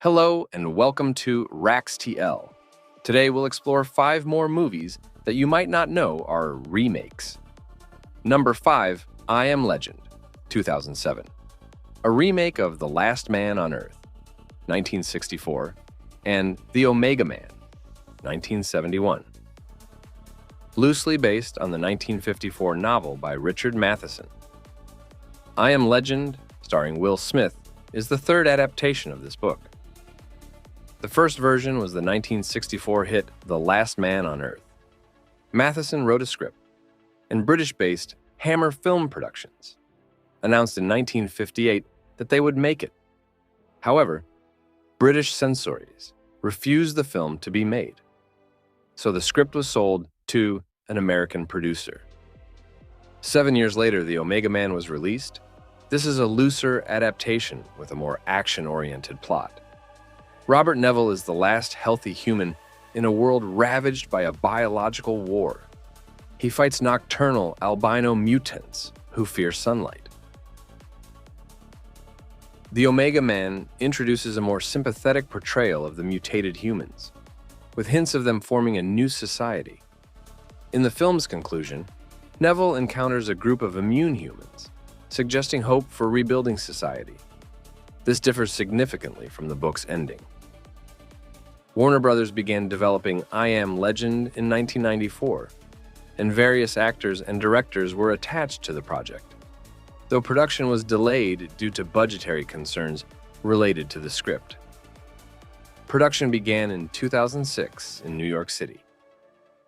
Hello and welcome to RaxtL. Today we'll explore 5 more movies that you might not know are remakes. Number 5, I Am Legend, 2007. A remake of The Last Man on Earth, 1964, and The Omega Man, 1971. Loosely based on the 1954 novel by Richard Matheson. I Am Legend, starring Will Smith, is the third adaptation of this book. The first version was the 1964 hit The Last Man on Earth. Matheson wrote a script, and British-based Hammer Film Productions announced in 1958 that they would make it. However, British censors refused the film to be made, so the script was sold to an American producer. 7 years later, The Omega Man was released. This is a looser adaptation with a more action-oriented plot. Robert Neville is the last healthy human in a world ravaged by a biological war. He fights nocturnal albino mutants who fear sunlight. The Omega Man introduces a more sympathetic portrayal of the mutated humans, with hints of them forming a new society. In the film's conclusion, Neville encounters a group of immune humans, suggesting hope for rebuilding society. This differs significantly from the book's ending. Warner Brothers began developing I Am Legend in 1994, and various actors and directors were attached to the project, though production was delayed due to budgetary concerns related to the script. Production began in 2006 in New York City,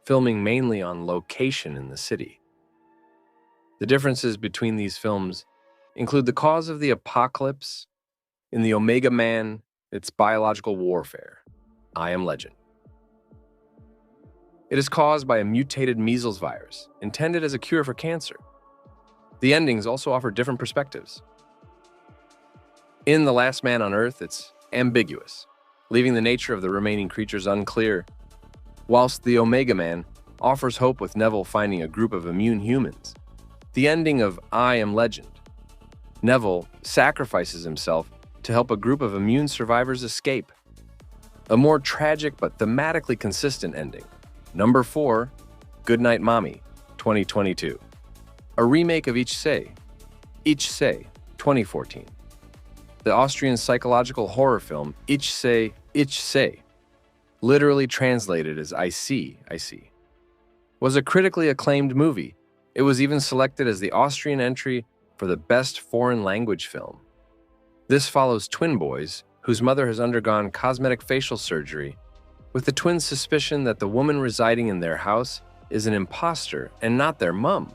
filming mainly on location in the city. The differences between these films include the cause of the apocalypse. In The Omega Man, it's biological warfare. I Am Legend. It is caused by a mutated measles virus, intended as a cure for cancer. The endings also offer different perspectives. In The Last Man on Earth, it's ambiguous, leaving the nature of the remaining creatures unclear, whilst The Omega Man offers hope with Neville finding a group of immune humans. The ending of I Am Legend. Neville sacrifices himself to help a group of immune survivors escape. A more tragic but thematically consistent ending. Number 4, Goodnight Mommy, 2022. A remake of Ich Sehe, 2014. The Austrian psychological horror film Ich Sehe, literally translated as I See, was a critically acclaimed movie. It was even selected as the Austrian entry for the Best Foreign Language Film. This follows twin boys whose mother has undergone cosmetic facial surgery, with the twins' suspicion that the woman residing in their house is an imposter and not their mum.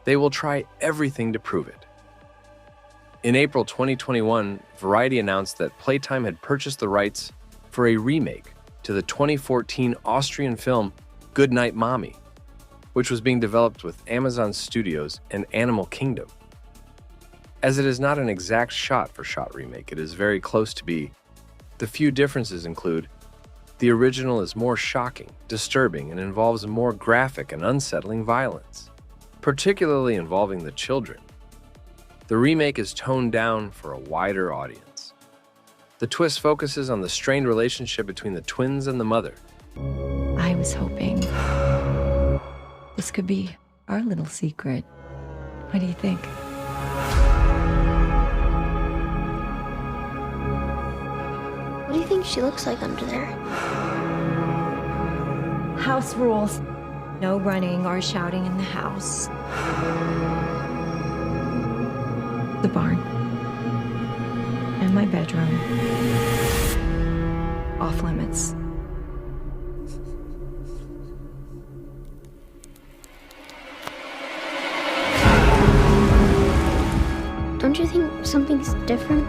They will try everything to prove it. In April 2021, Variety announced that Playtime had purchased the rights for a remake to the 2014 Austrian film Goodnight Mommy, which was being developed with Amazon Studios and Animal Kingdom. As it is not an exact shot-for-shot remake, it is very close to be. The few differences include the original is more shocking, disturbing, and involves more graphic and unsettling violence, particularly involving the children. The remake is toned down for a wider audience. The twist focuses on the strained relationship between the twins and the mother. I was hoping this could be our little secret. What do you think? What do you think she looks like under there? House rules. No running or shouting in the house. The barn. And my bedroom. Off limits. Don't you think something's different?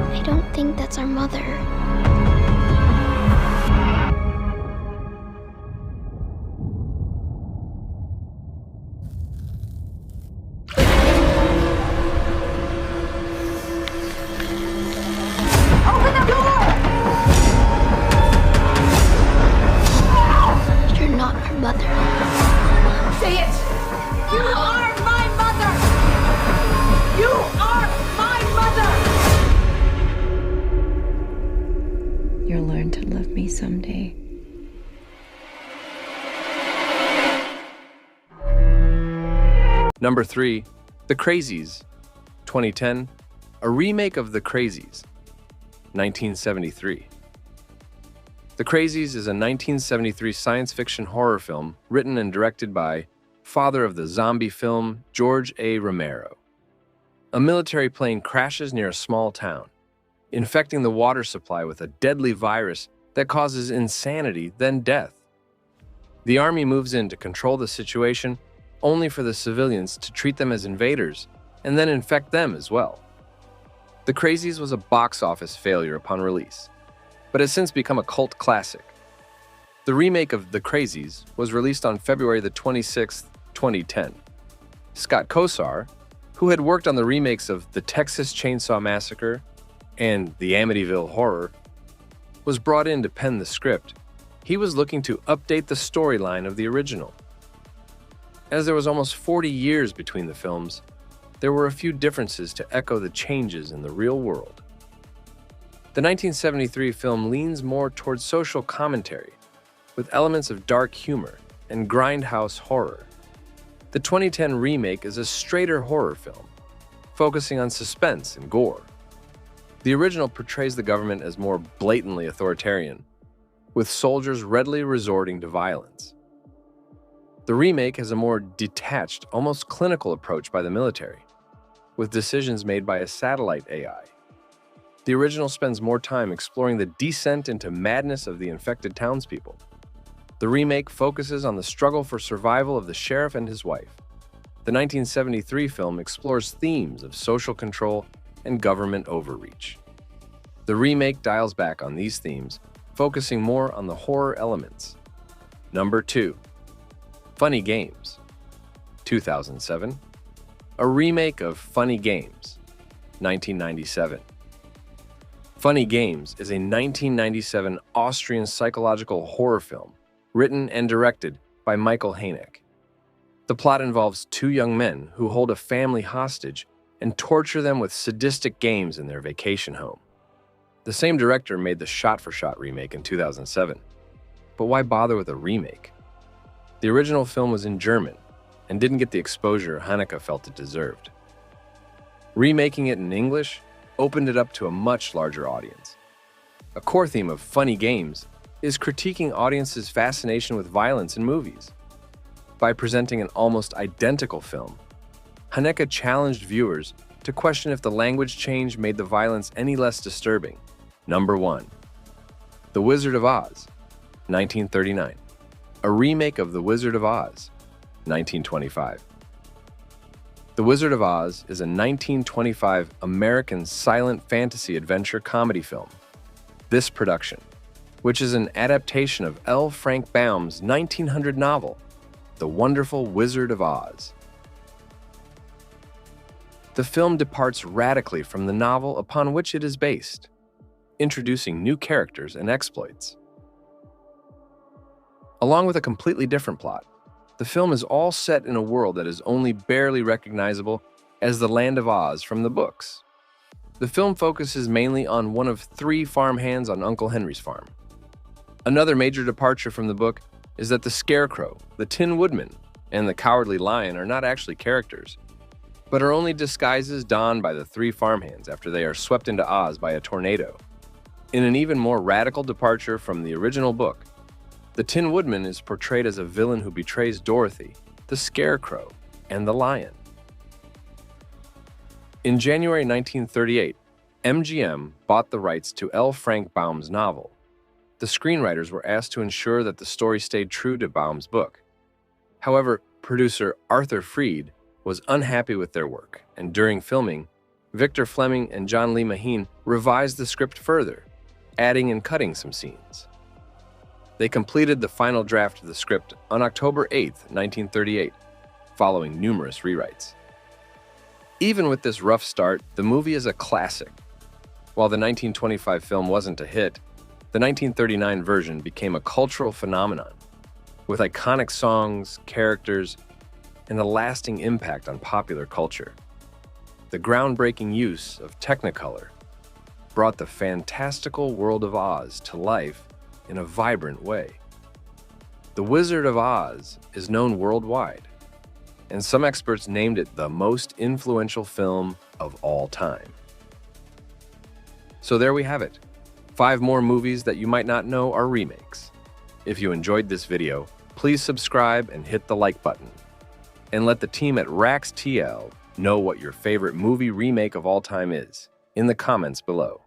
I don't think that's our mother. Open the door! You're not our mother. Say it! You are my mother! to love me someday. Number 3, The Crazies, 2010, a remake of The Crazies, 1973. The Crazies is a 1973 science fiction horror film written and directed by father of the zombie film, George A. Romero. A military plane crashes near a small town, infecting the water supply with a deadly virus that causes insanity, then death. The army moves in to control the situation, only for the civilians to treat them as invaders and then infect them as well. The Crazies was a box office failure upon release, but has since become a cult classic. The remake of The Crazies was released on February the 26th, 2010. Scott Kosar, who had worked on the remakes of The Texas Chainsaw Massacre and The Amityville Horror, was brought in to pen the script. He was looking to update the storyline of the original. As there was almost 40 years between the films, there were a few differences to echo the changes in the real world. The 1973 film leans more towards social commentary, with elements of dark humor and grindhouse horror. The 2010 remake is a straighter horror film, focusing on suspense and gore. The original portrays the government as more blatantly authoritarian, with soldiers readily resorting to violence. The remake has a more detached, almost clinical approach by the military, with decisions made by a satellite AI. The original spends more time exploring the descent into madness of the infected townspeople. The remake focuses on the struggle for survival of the sheriff and his wife. The 1973 film explores themes of social control and government overreach. The remake dials back on these themes, focusing more on the horror elements. Number 2, Funny Games, 2007. A remake of Funny Games, 1997. Funny Games is a 1997 Austrian psychological horror film written and directed by Michael Haneke. The plot involves two young men who hold a family hostage and torture them with sadistic games in their vacation home. The same director made the shot-for-shot remake in 2007. But why bother with a remake? The original film was in German and didn't get the exposure Haneke felt it deserved. Remaking it in English opened it up to a much larger audience. A core theme of Funny Games is critiquing audiences' fascination with violence in movies. By presenting an almost identical film, Haneke challenged viewers to question if the language change made the violence any less disturbing. Number 1, The Wizard of Oz, 1939. A remake of The Wizard of Oz, 1925. The Wizard of Oz is a 1925 American silent fantasy adventure comedy film. This production, which is an adaptation of L. Frank Baum's 1900 novel, The Wonderful Wizard of Oz. The film departs radically from the novel upon which it is based, introducing new characters and exploits. Along with a completely different plot, the film is all set in a world that is only barely recognizable as the Land of Oz from the books. The film focuses mainly on one of 3 farmhands on Uncle Henry's farm. Another major departure from the book is that the Scarecrow, the Tin Woodman, and the Cowardly Lion are not actually characters, but are only disguises donned by the 3 farmhands after they are swept into Oz by a tornado. In an even more radical departure from the original book, the Tin Woodman is portrayed as a villain who betrays Dorothy, the Scarecrow, and the Lion. In January 1938, MGM bought the rights to L. Frank Baum's novel. The screenwriters were asked to ensure that the story stayed true to Baum's book. However, producer Arthur Freed was unhappy with their work, and during filming, Victor Fleming and John Lee Maheen revised the script further, adding and cutting some scenes. They completed the final draft of the script on October 8, 1938, following numerous rewrites. Even with this rough start, the movie is a classic. While the 1925 film wasn't a hit, the 1939 version became a cultural phenomenon, with iconic songs, characters, and a lasting impact on popular culture. The groundbreaking use of Technicolor brought the fantastical world of Oz to life in a vibrant way. The Wizard of Oz is known worldwide, and some experts named it the most influential film of all time. So there we have it. 5 more movies that you might not know are remakes. If you enjoyed this video, please subscribe and hit the like button. And let the team at RaxtL know what your favorite movie remake of all time is in the comments below.